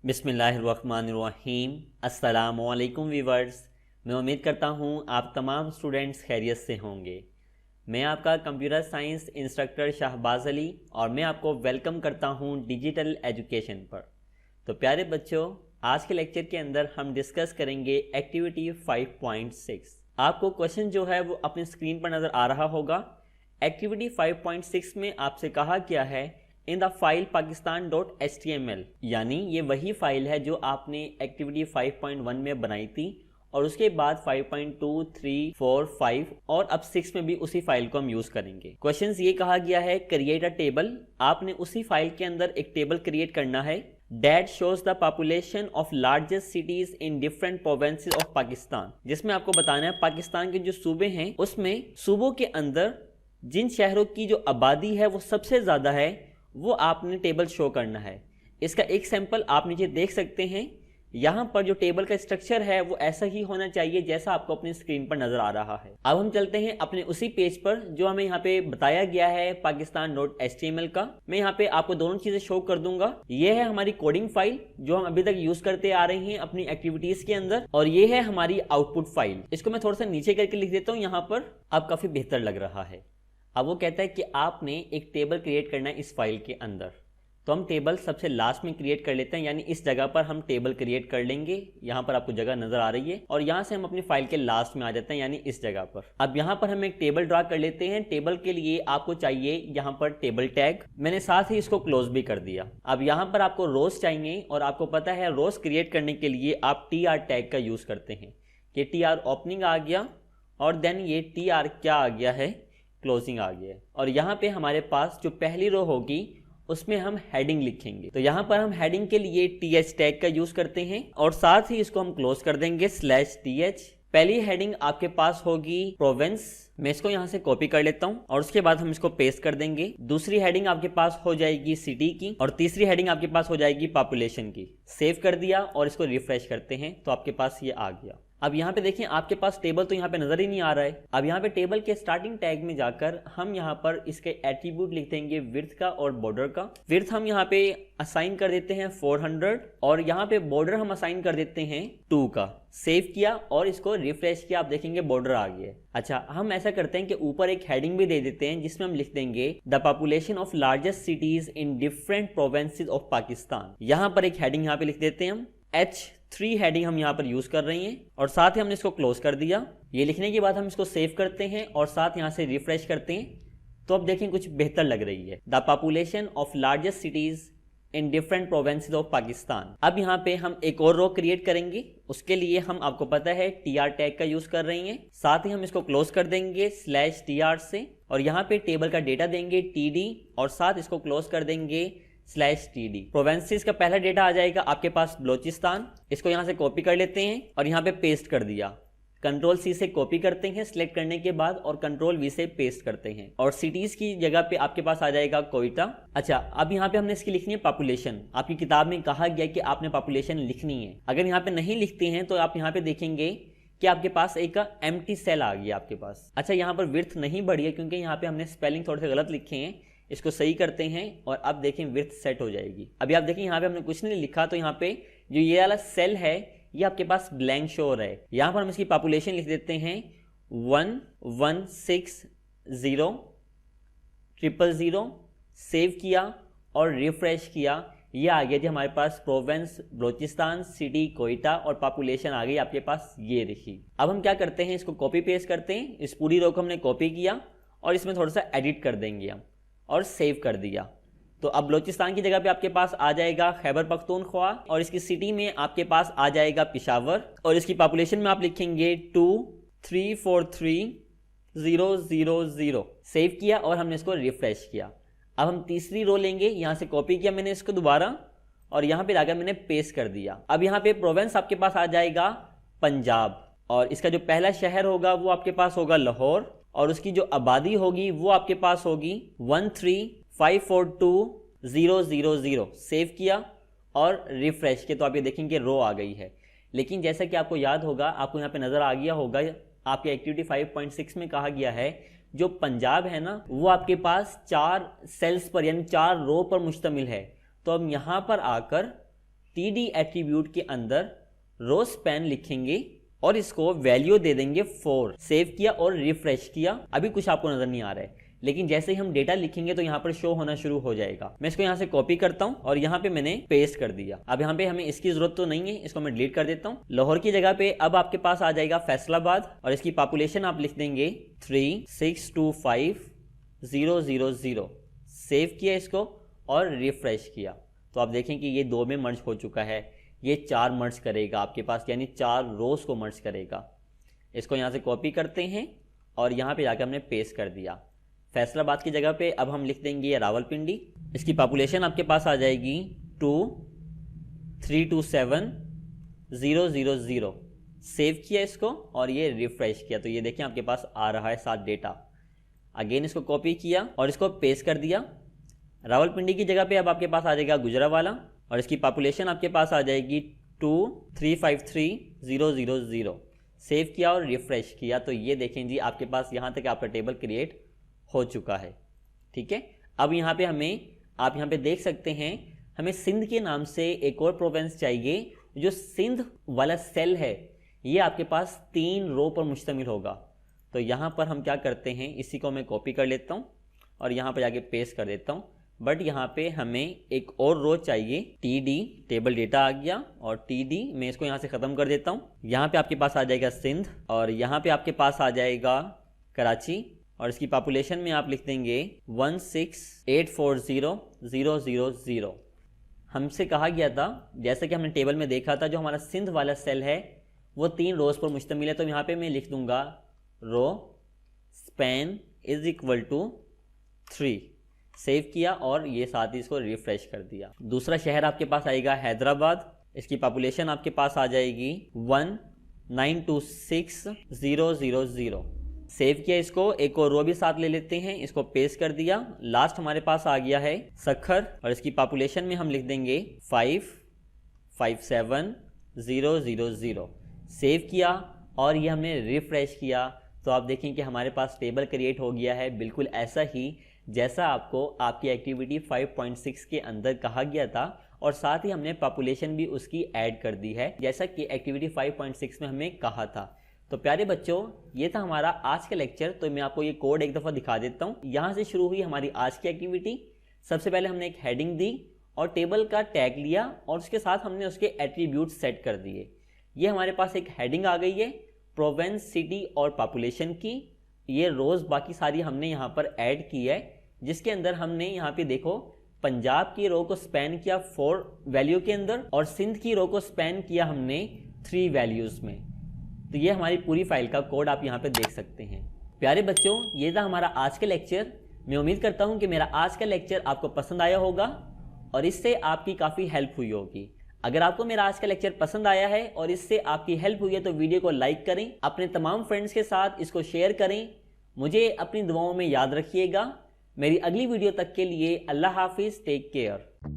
बिस्मिल्लाहिर्रहमानिर्रहीम। अस्सलामुअलैकुम वीवर्स, मैं उम्मीद करता हूँ आप तमाम स्टूडेंट्स खैरियत से होंगे। मैं आपका computer science instructor Shahbaz Ali और मैं आपको वेलकम करता हूँ डिजिटल एजुकेशन पर। तो प्यारे बच्चों, आज के लेक्चर के अंदर हम डिस्कस करेंगे एक्टिविटी 5.6। आपको क्वेश्चन जो है वो अपनी स्क्रीन पर नज़र आ रहा होगा। एक्टिविटी 5.6 में आपसे कहा गया है इन द फाइल pakistan.html, यानी ये वही फाइल है जो आपने एक्टिविटी 5.1 में बनाई थी और उसके बाद 5.2, 3, 4, 5 और अब 6 में भी उसी फाइल को हम यूज करेंगे। क्वेश्चंस ये कहा गया है क्रिएट अ टेबल। आपने उसी फाइल के अंदर एक टेबल क्रिएट करना है That shows the population of largest cities in different provinces of Pakistan, जिसमें आपको बताना है पाकिस्तान के जो सूबे हैं उसमें सूबों के अंदर जिन शहरों की जो आबादी है वो सबसे ज़्यादा है वो आपने टेबल शो करना है। इसका एक सैंपल आप नीचे देख सकते हैं। यहाँ पर जो टेबल का स्ट्रक्चर है वो ऐसा ही होना चाहिए जैसा आपको अपनी स्क्रीन पर नजर आ रहा है। अब हम चलते हैं अपने उसी पेज पर जो हमें यहाँ पे बताया गया है pakistan.html का। मैं यहाँ पे आपको दोनों चीजें शो कर दूंगा। ये है हमारी कोडिंग फाइल जो हम अभी तक यूज करते आ रहे हैं अपनी एक्टिविटीज के अंदर, और ये है हमारी आउटपुट फाइल। इसको मैं थोड़ा सा नीचे करके लिख देता हूँ यहाँ पर, अब काफी बेहतर लग रहा है। अब वो कहता है कि आपने एक टेबल क्रिएट करना है इस फाइल के अंदर, तो हम टेबल सबसे लास्ट में क्रिएट कर लेते हैं, यानी इस जगह पर हम टेबल क्रिएट कर लेंगे। यहाँ पर आपको जगह नजर आ रही है और यहाँ से हम अपनी फाइल के लास्ट में आ जाते हैं, यानी इस जगह पर। अब यहाँ पर हम एक टेबल ड्रा कर लेते हैं। टेबल के लिए आपको चाहिए यहाँ पर टेबल टैग, मैंने साथ ही इसको क्लोज भी कर दिया। अब यहाँ पर आपको रोज चाहिए और आपको पता है रोज क्रिएट करने के लिए आप TR टैग का यूज करते हैं कि TR ओपनिंग आ गया और देन ये TR क्या आ गया है, क्लोजिंग आ गया है। और यहाँ पे हमारे पास जो पहली रो होगी उसमें हम हेडिंग लिखेंगे, तो यहाँ पर हम हेडिंग के लिए TH टैग का यूज करते हैं और साथ ही इसको हम क्लोज कर देंगे /TH। पहली हेडिंग आपके पास होगी प्रोविंस, मैं इसको यहाँ से कॉपी कर लेता हूँ और उसके बाद हम इसको पेस्ट कर देंगे। दूसरी हेडिंग आपके पास हो जाएगी सिटी की और तीसरी हेडिंग आपके पास हो जाएगी पॉपुलेशन की। सेव कर दिया और इसको रिफ्रेश करते हैं तो आपके पास ये आ गया। अब यहाँ पे देखें आपके पास टेबल तो यहाँ पे नजर ही नहीं आ रहा है। अब यहाँ पे टेबल के स्टार्टिंग टैग में जाकर हम यहाँ पर इसके एट्रीब्यूट लिख देंगे विड्थ का और बॉर्डर का। विड्थ हम यहाँ पे असाइन कर देते हैं 400 और यहाँ पे बॉर्डर हम असाइन कर देते हैं 2 का। सेव किया और इसको रिफ्रेश किया, आप देखेंगे बॉर्डर आ गया। अच्छा, हम ऐसा करते हैं कि ऊपर एक हेडिंग भी दे देते हैं जिसमें हम लिख देंगे the population of largest cities in different provinces of Pakistan. यहाँ पर एक हेडिंग यहाँ पे लिख देते हैं हम H3 हेडिंग हम यहाँ पर यूज कर रहे हैं और साथ ही हमने इसको क्लोज कर दिया। ये लिखने के बाद हम इसको सेव करते हैं और साथ यहाँ से रिफ्रेश करते हैं तो अब देखें कुछ बेहतर लग रही है। The population of largest cities in different provinces of Pakistan. अब यहाँ पे हम एक और रो क्रिएट करेंगे, उसके लिए हम आपको पता है TR टैग का यूज कर रहे हैं। साथ ही हम इसको क्लोज कर देंगे /TR से और यहाँ पे टेबल का डेटा देंगे TD और साथ इसको क्लोज कर देंगे /TD। प्रोविंसेस का पहला डेटा आ जाएगा आपके पास बलोचिस्तान। इसको यहाँ से कॉपी कर लेते हैं और यहाँ पे पेस्ट कर दिया। Ctrl+C से कॉपी करते हैं सिलेक्ट करने के बाद और Ctrl+V से पेस्ट करते हैं और सिटीज की जगह पे आपके पास आ जाएगा कोयटा। अच्छा, अब यहाँ पे हमने इसकी लिखनी है पॉपुलेशन। आपकी किताब में कहा गया कि आपने पॉपुलेशन लिखनी है। अगर यहाँ पे नहीं लिखते हैं तो आप यहाँ पे देखेंगे कि आपके पास एक एम्प्टी सेल आ गया आपके पास। अच्छा, यहाँ पर विड्थ नहीं बढ़ी है क्योंकि यहाँ पे हमने स्पेलिंग थोड़े से गलत लिखे हैं, इसको सही करते हैं और अब देखें विड्थ सेट हो जाएगी। अभी आप देखें यहाँ पे हमने कुछ नहीं लिखा, तो यहाँ पे जो ये वाला सेल है ये आपके पास ब्लैंक शो हो रहा है। यहाँ पर हम इसकी पॉपुलेशन लिख देते हैं 1160,000। सेव किया और रिफ्रेश किया, ये आ गया जी हमारे पास प्रोविंस बलोचिस्तान, सिटी कोयटा और पॉपुलेशन आ गई आपके पास, ये देखिए। अब हम क्या करते हैं, इसको कॉपी पेस्ट करते हैं। इस पूरी रो को हमने कॉपी किया और इसमें थोड़ा सा एडिट कर देंगे हम और सेव कर दिया। तो अब बलोचिस्तान की जगह पे आपके पास आ जाएगा खैबर पख्तूनख्वा और इसकी सिटी में आपके पास आ जाएगा पेशावर और इसकी पॉपुलेशन में आप लिखेंगे 2343000। सेव किया और हमने इसको रिफ्रेश किया। अब हम तीसरी रो लेंगे, यहाँ से कॉपी किया मैंने इसको दोबारा और यहाँ पे लाकर मैंने पेस्ट कर दिया। अब यहाँ पे प्रोविंस आपके पास आ जाएगा पंजाब और इसका जो पहला शहर होगा वो आपके पास होगा लाहौर और उसकी जो आबादी होगी वो आपके पास होगी 13542,000। सेव किया और रिफ्रेश किया तो आप ये देखेंगे रो आ गई है। लेकिन जैसा कि आपको याद होगा, आपको यहाँ पे नजर आ गया होगा, आपके एक्टिविटी 5.6 में कहा गया है जो पंजाब है ना वो आपके पास 4 सेल्स पर यानी 4 रो पर मुश्तमिल है। तो अब यहाँ पर आकर TD एट्रीब्यूट के अंदर रो स्पैन लिखेंगे और इसको वैल्यू दे देंगे 4। सेव किया और रिफ्रेश किया। अभी कुछ आपको नजर नहीं आ रहा है, लेकिन जैसे ही हम डेटा लिखेंगे तो यहाँ पर शो होना शुरू हो जाएगा। मैं इसको यहाँ से कॉपी करता हूँ और यहाँ पे मैंने पेस्ट कर दिया। अब यहाँ पे हमें इसकी जरूरत तो नहीं है, इसको मैं डिलीट कर देता हूँ। लाहौर की जगह पे अब आपके पास आ जाएगा फैसलाबाद और इसकी पॉपुलेशन आप लिख देंगे 3625000। सेव किया इसको और रिफ्रेश किया तो आप देखें कि ये 2 में मर्ज हो चुका है। ये 4 मर्ज करेगा आपके पास, यानी 4 रोज को मर्ज करेगा। इसको यहाँ से कॉपी करते हैं और यहाँ पे जाकर हमने पेस्ट कर दिया। फैसलाबाद की जगह पे अब हम लिख देंगे रावलपिंडी। इसकी पॉपुलेशन आपके पास आ जाएगी 2327000। सेव किया इसको और ये रिफ्रेश किया तो ये देखें आपके पास आ रहा है साथ डेटा। अगेन इसको कॉपी किया और इसको पेस्ट कर दिया। रावलपिंडी की जगह पे अब आपके पास आ जाएगा गुजरावाला और इसकी पॉपुलेशन आपके पास आ जाएगी 2353000। सेव किया और रिफ्रेश किया तो ये देखें जी आपके पास यहाँ तक आपका टेबल क्रिएट हो चुका है। ठीक है, अब यहाँ पे आप यहाँ पे देख सकते हैं हमें सिंध के नाम से एक और प्रोविंस चाहिए। जो सिंध वाला सेल है ये आपके पास 3 रो पर मुश्तमिल होगा। तो यहाँ पर हम क्या करते हैं, इसी को मैं कॉपी कर लेता हूँ और यहाँ पर जाके पेस्ट कर देता हूँ। बट यहाँ पे हमें एक और रो चाहिए। TD टेबल डेटा आ गया और TD मैं इसको यहाँ से ख़त्म कर देता हूँ। यहाँ पे आपके पास आ जाएगा सिंध और यहाँ पे आपके पास आ जाएगा कराची और इसकी पॉपुलेशन में आप लिख देंगे 16840,000। हमसे कहा गया था, जैसे कि हमने टेबल में देखा था, जो हमारा सिंध वाला सेल है वो 3 रोज पर मुश्तमिल है। तो यहाँ पे मैं लिख दूंगा row span is equal to 3। Save किया और ये साथ ही इसको रिफ्रेश कर दिया। दूसरा शहर आपके पास आएगा हैदराबाद। इसकी पॉपुलेशन आपके पास आ जाएगी 1926000। सेव किया इसको, एक और रो भी साथ ले लेते हैं, इसको पेस्ट कर दिया। लास्ट हमारे पास आ गया है सखर और इसकी पॉपुलेशन में हम लिख देंगे 557000। सेव किया और ये हमने रिफ्रेश किया तो आप देखें कि हमारे पास टेबल क्रिएट हो गया है, बिल्कुल ऐसा ही जैसा आपको आपकी एक्टिविटी 5.6 के अंदर कहा गया था। और साथ ही हमने पॉपुलेशन भी उसकी ऐड कर दी है जैसा कि एक्टिविटी 5.6 में हमें कहा था। तो प्यारे बच्चों, ये था हमारा आज का लेक्चर। तो मैं आपको ये कोड एक दफ़ा दिखा देता हूँ। यहाँ से शुरू हुई हमारी आज की एक्टिविटी। सबसे पहले हमने एक हेडिंग दी और टेबल का टैग लिया और उसके साथ हमने उसके एट्रीब्यूट सेट कर दिए। ये हमारे पास एक हेडिंग आ गई है प्रोविंस, सिटी और पॉपुलेशन की। ये रोज़ बाकी सारी हमने यहाँ पर ऐड की है, जिसके अंदर हमने यहाँ पे देखो पंजाब की रो को स्पैन किया 4 वैल्यू के अंदर और सिंध की रो को स्पैन किया हमने 3 वैल्यूज़ में। तो ये हमारी पूरी फाइल का कोड आप यहाँ पे देख सकते हैं। प्यारे बच्चों, ये था हमारा आज का लेक्चर। मैं उम्मीद करता हूँ कि मेरा आज का लेक्चर आपको पसंद आया होगा और इससे आपकी काफ़ी हेल्प हुई होगी। अगर आपको मेरा आज का लेक्चर पसंद आया है और इससे आपकी हेल्प हुई है तो वीडियो को लाइक करें, अपने तमाम फ्रेंड्स के साथ इसको शेयर करें। मुझे अपनी दुआओं में याद रखिएगा। मेरी अगली वीडियो तक के लिए अल्लाह हाफिज़, टेक केयर।